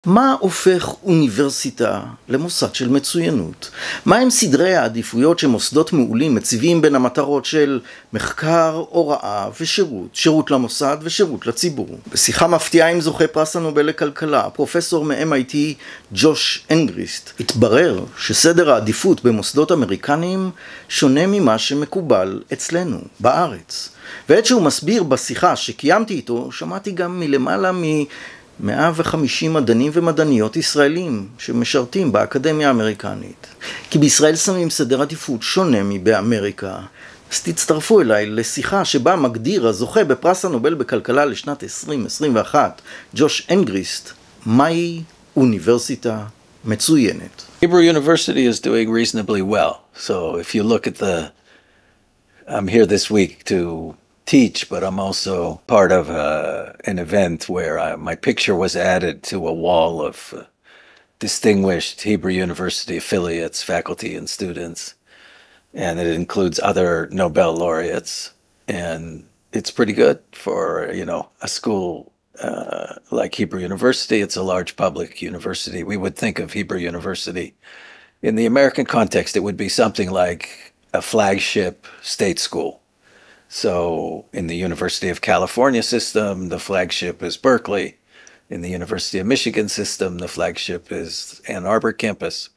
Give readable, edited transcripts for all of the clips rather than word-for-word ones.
מה הופך אוניברסיטה למוסד של מצוינות? מהם סדרי העדיפויות שמוסדות מעולים מציבים בין המטרות של מחקר, הוראה ושירות, שירות למוסד ושירות לציבור? בשיחה מפתיעה עם זוכה פרס הנובל לכלכלה, פרופסור מ-MIT ג'וש אנגריסט, התברר שסדר העדיפות במוסדות אמריקניים שונה ממה שמקובל אצלנו, בארץ. ועת שהוא מסביר בשיחה שקיימתי איתו, שמעתי גם מלמעלה 150 מדענים ומדעניות ישראלים שמשרתים באקדמיה האמריקנית. כי בישראל שמים סדר עדיפות שונה מבאמריקה. אז תצטרפו אליי לשיחה שבה מגדיר הזוכה בפרס הנובל בכלכלה לשנת 2021, ג'וש אנגריסט, מהי אוניברסיטה מצוינת. Hebrew University is doing reasonably well. So if you look at I'm here this week to teach, but I'm also part of an event where my picture was added to a wall of distinguished Hebrew University affiliates, faculty and students, and it includes other Nobel laureates, and it's pretty good for, a school like Hebrew University. It's a large public university. We would think of Hebrew University in the American context, it would be something like a flagship state school. So in the University of California system, the flagship is Berkeley. In the University of Michigan system, the flagship is Ann Arbor campus.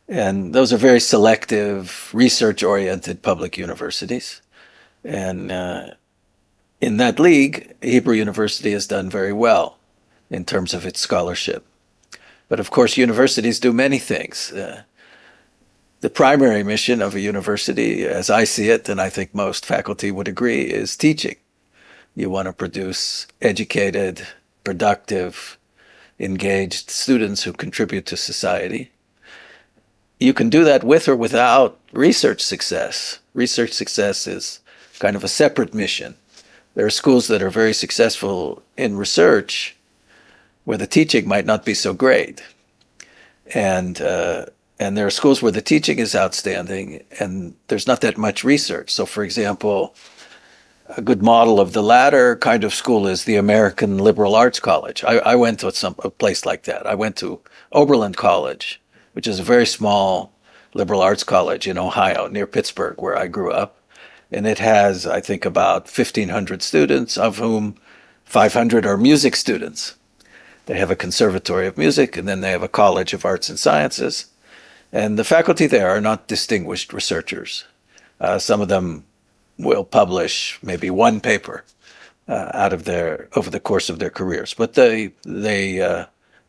And those are very selective, research-oriented public universities. And in that league, Hebrew University has done very well in terms of its scholarship. But of course, universities do many things. The primary mission of a university, as I see it, and I think most faculty would agree, is teaching. You want to produce educated, productive, engaged students who contribute to society. You can do that with or without research success. Research success is kind of a separate mission. There are schools that are very successful in research where the teaching might not be so great. And there are schools where the teaching is outstanding and there's not that much research. So for example, a good model of the latter kind of school is the American Liberal Arts College. I went to a place like that. I went to Oberlin College, which is a very small liberal arts college in Ohio, near Pittsburgh, where I grew up. And it has, I think, about 1,500 students, of whom 500 are music students. They have a conservatory of music, and then they have a college of arts and sciences. And the faculty there are not distinguished researchers. Some of them will publish maybe one paper over the course of their careers, but they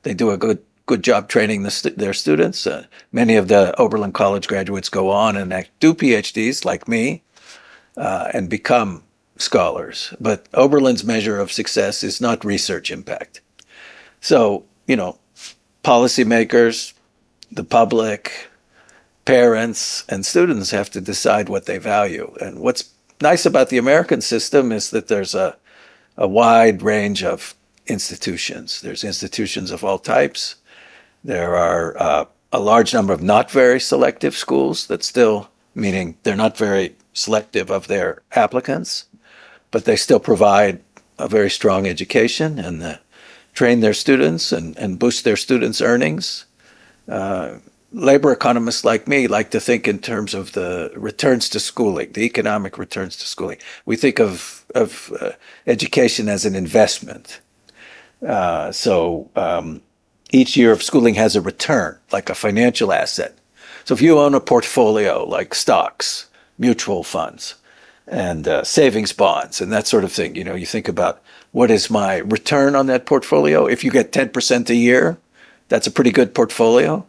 do a good job training their students. Many of the Oberlin College graduates go on and do PhDs like me and become scholars. But Oberlin's measure of success is not research impact. So, policymakers, the public, parents, and students have to decide what they value. And what's nice about the American system is that there's a wide range of institutions. There's institutions of all types. There are a large number of not very selective schools that still, meaning they're not very selective of their applicants, but they still provide a very strong education and train their students and boost their students' earnings. Labor economists like me like to think in terms of the returns to schooling, the economic returns to schooling. We think of education as an investment. So each year of schooling has a return, like a financial asset. So if you own a portfolio like stocks, mutual funds, and savings bonds, and that sort of thing, you think about what is my return on that portfolio? If you get 10% a year, that's a pretty good portfolio.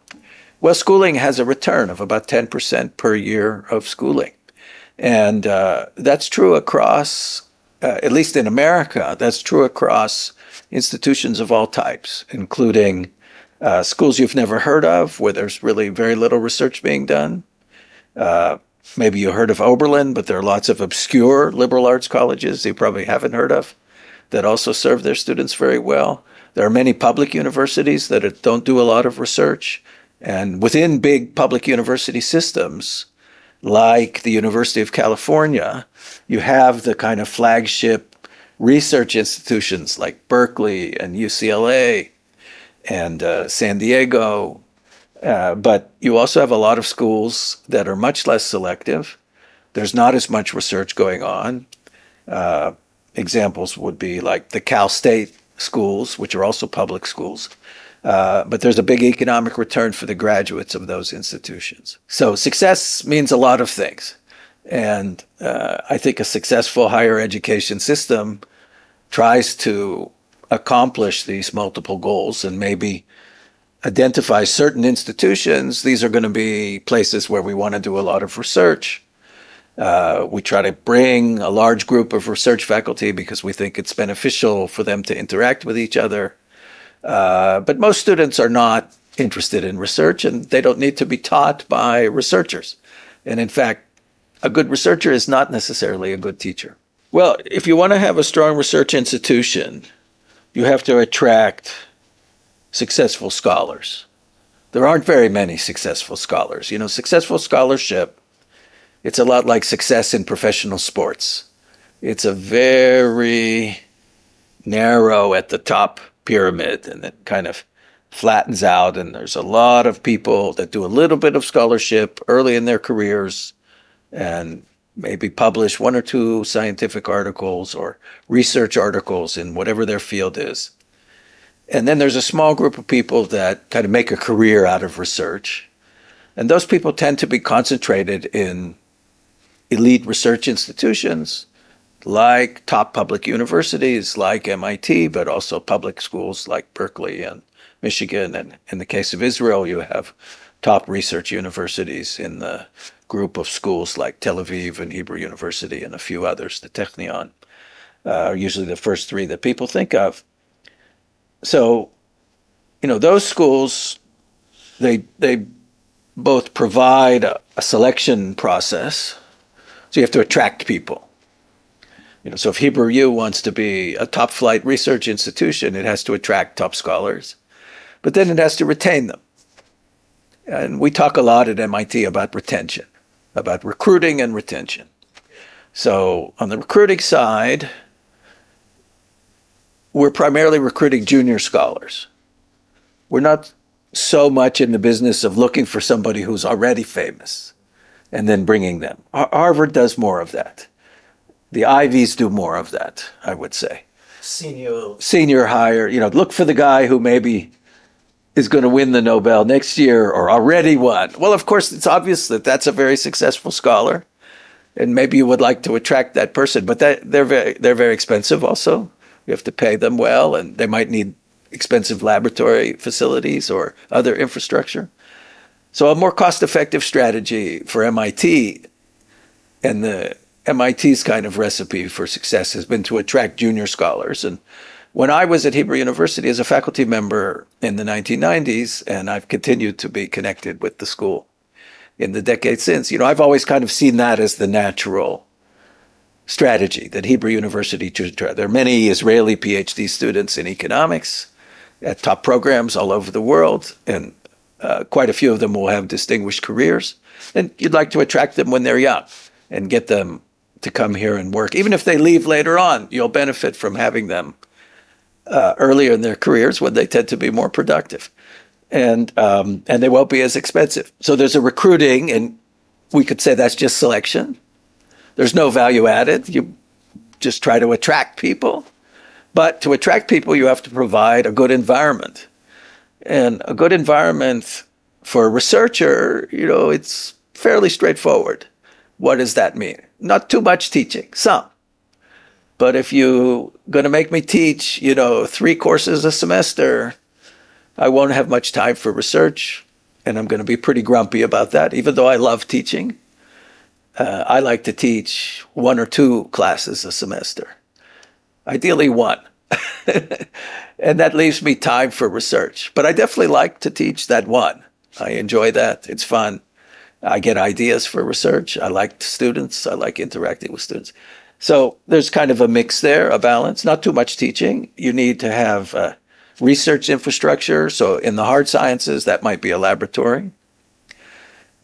Well, schooling has a return of about 10% per year of schooling. And that's true across, at least in America, that's true across institutions of all types, including schools you've never heard of, where there's really very little research being done. Maybe you heard of Oberlin, but there are lots of obscure liberal arts colleges you probably haven't heard of that also serve their students very well. There are many public universities that don't do a lot of research. And within big public university systems, like the University of California, you have the kind of flagship research institutions like Berkeley and UCLA and San Diego. But you also have a lot of schools that are much less selective. There's not as much research going on. Examples would be like the Cal State schools, which are also public schools. But there's a big economic return for the graduates of those institutions. So success means a lot of things. And I think a successful higher education system tries to accomplish these multiple goals and maybe identify certain institutions. These are going to be places where we want to do a lot of research. We try to bring a large group of research faculty because we think it's beneficial for them to interact with each other. But most students are not interested in research, and they don't need to be taught by researchers. And in fact, a good researcher is not necessarily a good teacher. Well, if you want to have a strong research institution, you have to attract successful scholars. There aren't very many successful scholars. You know, successful scholarship, it's a lot like success in professional sports. It's a very narrow at the top pyramid, and it kind of flattens out, and there's a lot of people that do a little bit of scholarship early in their careers and maybe publish one or two scientific articles or research articles in whatever their field is. And then there's a small group of people that kind of make a career out of research. And those people tend to be concentrated in elite research institutions like top public universities like MIT, but also public schools like Berkeley and Michigan. And in the case of Israel, you have top research universities in the group of schools like Tel Aviv and Hebrew University and a few others, the Technion, are usually the first three that people think of. So, you know, those schools, they both provide a selection process. So you have to attract people. You know, so if Hebrew U wants to be a top flight research institution, it has to attract top scholars, but then it has to retain them. And we talk a lot at MIT about retention, about recruiting and retention. So on the recruiting side, we're primarily recruiting junior scholars. We're not so much in the business of looking for somebody who's already famous and then bringing them. Harvard does more of that. The Ivies do more of that, I would say. Senior hire, you know, look for the guy who maybe is going to win the Nobel next year or already won. Well, of course, it's obvious that that's a very successful scholar, and maybe you would like to attract that person, but they're very expensive also. You have to pay them well, and they might need expensive laboratory facilities or other infrastructure. So a more cost-effective strategy for MIT, and the MIT's kind of recipe for success has been to attract junior scholars. And when I was at Hebrew University as a faculty member in the 1990s, and I've continued to be connected with the school in the decades since, you know, I've always kind of seen that as the natural strategy that Hebrew University should try. There are many Israeli PhD students in economics at top programs all over the world, and quite a few of them will have distinguished careers. And you'd like to attract them when they're young and get them to come here and work. Even if they leave later on, you'll benefit from having them earlier in their careers when they tend to be more productive. And they won't be as expensive. So there's a recruiting, and we could say that's just selection. There's no value added. You just try to attract people. But to attract people, you have to provide a good environment. And a good environment for a researcher, you know, it's fairly straightforward. What does that mean? Not too much teaching, some. But if you're going to make me teach, you know, 3 courses a semester, I won't have much time for research, and I'm going to be pretty grumpy about that, even though I love teaching. I like to teach 1 or 2 classes a semester, ideally 1. And that leaves me time for research. But I definitely like to teach that 1. I enjoy that. It's fun. I get ideas for research. I like students. I like interacting with students. So there's kind of a mix there, a balance. Not too much teaching. You need to have research infrastructure. So in the hard sciences, that might be a laboratory.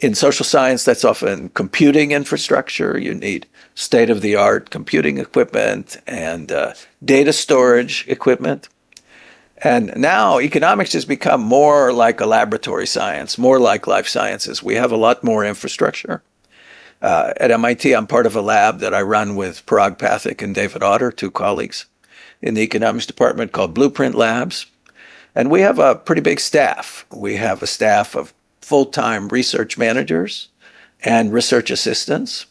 In social science, that's often computing infrastructure. You need state-of-the-art computing equipment and data storage equipment. And now economics has become more like a laboratory science, more like life sciences. We have a lot more infrastructure. At MIT, I'm part of a lab that I run with Parag Pathak and David Otter, two colleagues in the economics department called Blueprint Labs. And we have a pretty big staff. We have a staff of full-time research managers and research assistants.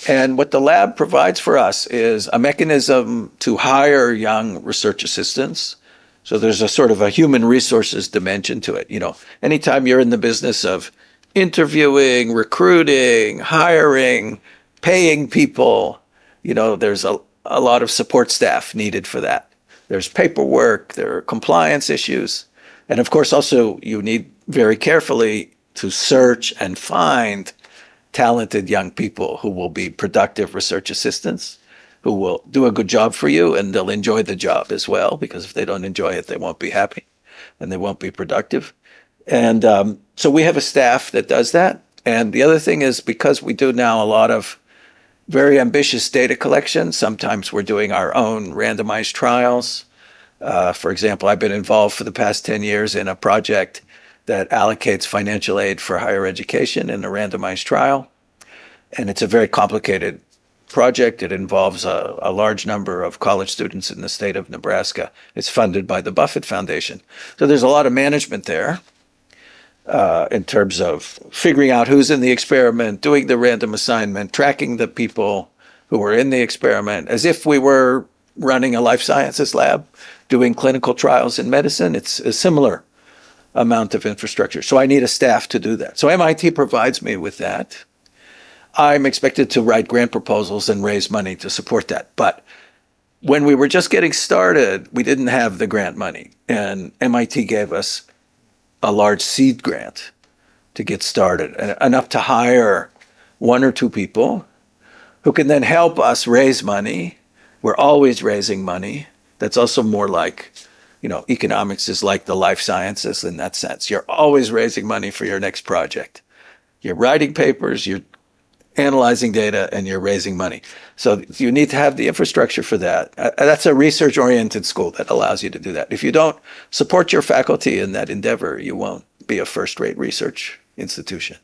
And what the lab provides for us is a mechanism to hire young research assistants. So there's a sort of a human resources dimension to it. You know, anytime you're in the business of interviewing, recruiting, hiring, paying people, you know, there's a lot of support staff needed for that. There's paperwork, there are compliance issues. And of course, also you need very carefully to search and find talented young people who will be productive research assistants, who will do a good job for you, and they'll enjoy the job as well, because if they don't enjoy it, they won't be happy and they won't be productive. And so we have a staff that does that. And the other thing is, because we do now a lot of very ambitious data collection, sometimes we're doing our own randomized trials. For example, I've been involved for the past 10 years in a project that allocates financial aid for higher education in a randomized trial. And it's a very complicated project. It involves a large number of college students in the state of Nebraska. It's funded by the Buffett Foundation. So there's a lot of management there in terms of figuring out who's in the experiment, doing the random assignment, tracking the people who were in the experiment, as if we were running a life sciences lab, doing clinical trials in medicine. It's a similar amount of infrastructure. So I need a staff to do that. So MIT provides me with that. I'm expected to write grant proposals and raise money to support that. But when we were just getting started, we didn't have the grant money. And MIT gave us a large seed grant to get started, enough to hire one or two people who can then help us raise money. We're always raising money. That's also more like, you know, economics is like the life sciences in that sense. You're always raising money for your next project. You're writing papers, you're analyzing data, and you're raising money. So you need to have the infrastructure for that. That's a research-oriented school that allows you to do that. If you don't support your faculty in that endeavor, you won't be a first-rate research institution.